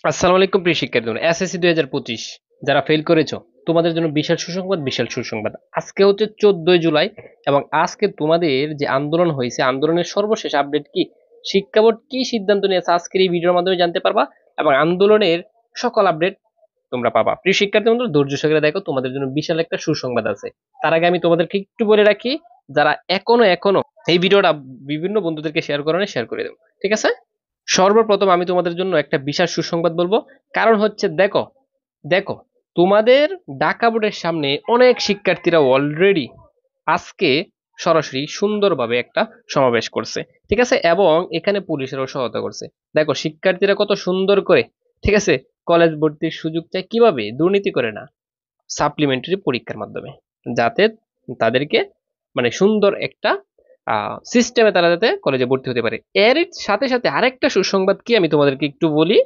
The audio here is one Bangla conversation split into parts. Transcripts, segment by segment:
আসসালামু আলাইকুম প্রিয় শিক্ষার্থীরা, এসএসসি 2025 যারা ফেল করেছো তোমাদের জন্য বিশাল সুসংবাদ, বিশাল সুসংবাদ। আজকে হচ্ছে 14 জুলাই এবং আজকে তোমাদের যে আন্দোলন হয়েছে, আন্দোলনের সর্বশেষ আপডেট কি, শিক্ষা বোর্ড কি সিদ্ধান্ত নিয়েছে আজকের এই ভিডিওর মাধ্যমে জানতে পারবা এবং আন্দোলনের সকল আপডেট তোমরা পাবা। প্রিয় শিক্ষার্থী বন্ধু, ধৈর্য সহকারে দেখো, তোমাদের জন্য বিশাল একটা সুসংবাদ আছে। তার আগে আমি তোমাদেরকে একটু বলে রাখি, যারা এখনো এই ভিডিওটা বিভিন্ন বন্ধুদেরকে শেয়ার করে শেয়ার করে দেবো, ঠিক আছে? সর্বপ্রথম আমি তোমাদের জন্য একটা বিশাল সুসংবাদ বলবো। কারণ হচ্ছে দেখো দেখো তোমাদের ঢাকা বোর্ডের সামনে অনেক শিক্ষার্থীরা অলরেডি আজকে সরাসরি সুন্দরভাবে একটা সমাবেশ করছে, ঠিক আছে, এবং এখানে পুলিশেরও সহায়তা করছে। দেখো শিক্ষার্থীরা কত সুন্দর করে, ঠিক আছে, কলেজ ভর্তির সুযোগ চায় কিভাবে, দুর্নীতি করে না, সাপ্লিমেন্টারি পরীক্ষার মাধ্যমে, যাতে তাদেরকে মানে সুন্দর একটা সিস্টেমে তারা যাতে কলেজে ভর্তি হতে পারে। এর সাথে সাথে আরেকটা সুসংবাদ কি আমি তোমাদেরকে একটু বলি।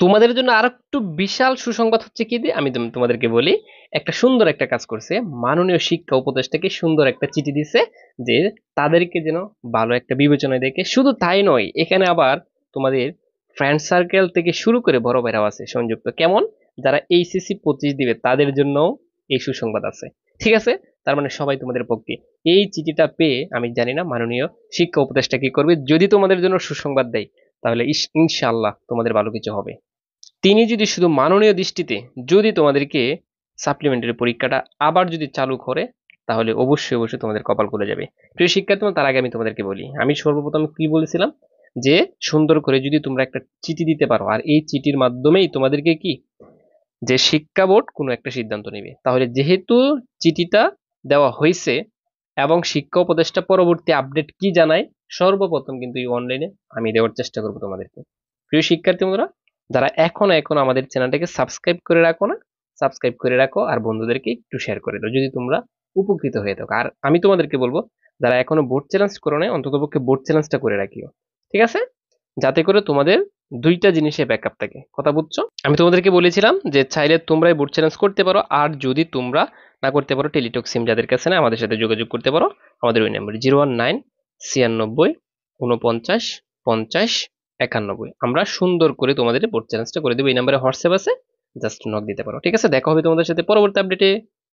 তোমাদের জন্য আর একটু বিশাল সুসংবাদ হচ্ছে কি দিয়ে আমি তোমাদেরকে বলি। একটা সুন্দর একটা কাজ করছে মাননীয় শিক্ষা উপদেষ্টাকে, সুন্দর একটা চিঠি দিছে যে তাদেরকে যেন ভালো একটা বিবেচনায় দেখে। শুধু তাই নয়, এখানে আবার তোমাদের ফ্রেন্ড সার্কেল থেকে শুরু করে বড় ভাইরাও আছে সংযুক্ত। কেমন? যারা এইচএসসি 25 দিবে তাদের জন্য এই সুসংবাদ আছে, ঠিক আছে? তার মানে সবাই তোমাদের পক্ষে। এই চিঠিটা পেয়ে আমি জানি না মাননীয় শিক্ষা উপদেষ্টা কি করবে। যদি তোমাদের জন্য সুসংবাদ দেয় তাহলে ইনশাআল্লাহ তোমাদের ভালো কিছু হবে। তিনি যদি শুধু মাননীয় দৃষ্টিতে যদি তোমাদেরকে সাপ্লিমেন্টারি পরীক্ষাটা আবার যদি চালু করে, তাহলে অবশ্যই অবশ্যই তোমাদের কপাল খুলে যাবে। প্রিয় শিক্ষার্থী, তার আগে আমি তোমাদেরকে বলি, আমি সর্বপ্রথম কি বলেছিলাম, যে সুন্দর করে যদি তোমরা একটা চিঠি দিতে পারো, আর এই চিঠির মাধ্যমেই তোমাদেরকে কি, যে শিক্ষা বোর্ড কোনো একটা সিদ্ধান্ত নেবে। তাহলে যেহেতু চিঠিটা দেওয়া হয়েছে এবং শিক্ষা উপদেষ্টা পরবর্তী আপডেট কি জানায়, সর্বপ্রথম কিন্তু এই অনলাইনে আমি দেওয়ার চেষ্টা করবো তোমাদেরকে। প্রিয় শিক্ষার্থী বন্ধুরা, যারা এখন আমাদের চ্যানেলটাকে সাবস্ক্রাইব করে রাখো না, সাবস্ক্রাইব করে রাখো আর বন্ধুদেরকে একটু শেয়ার করে দাও যদি তোমরা উপকৃত হয়ে থাকো। আর আমি তোমাদেরকে বলবো, যারা এখনো বোর্ড চ্যালেঞ্জ করো না, অন্ততপক্ষে বোর্ড চ্যালেঞ্জটা করে রাখিও, ঠিক আছে? যাতে করে তোমাদের দুইটা জিনিসে ব্যাকআপ থাকে। কথা বুঝছো? আমি তোমাদেরকে বলেছিলাম যে চাইলে তোমরাই বোর্ড চ্যালেঞ্জ করতে পারো, আর যদি তোমরা না করতে পারো, টেলিটক সিম যাদের কাছে না, আমাদের সাথে যোগাযোগ করতে পারো। আমাদের ওই নাম্বার 019 96 50 50 91। আমরা সুন্দর করে তোমাদের বোর্ড চ্যালেঞ্জটা করে দেবো। এই নাম্বারে হোয়াটসঅ্যাপ আছে, জাস্ট নক দিতে পারো, ঠিক আছে? দেখা হবে তোমাদের সাথে পরবর্তী আপডেটে।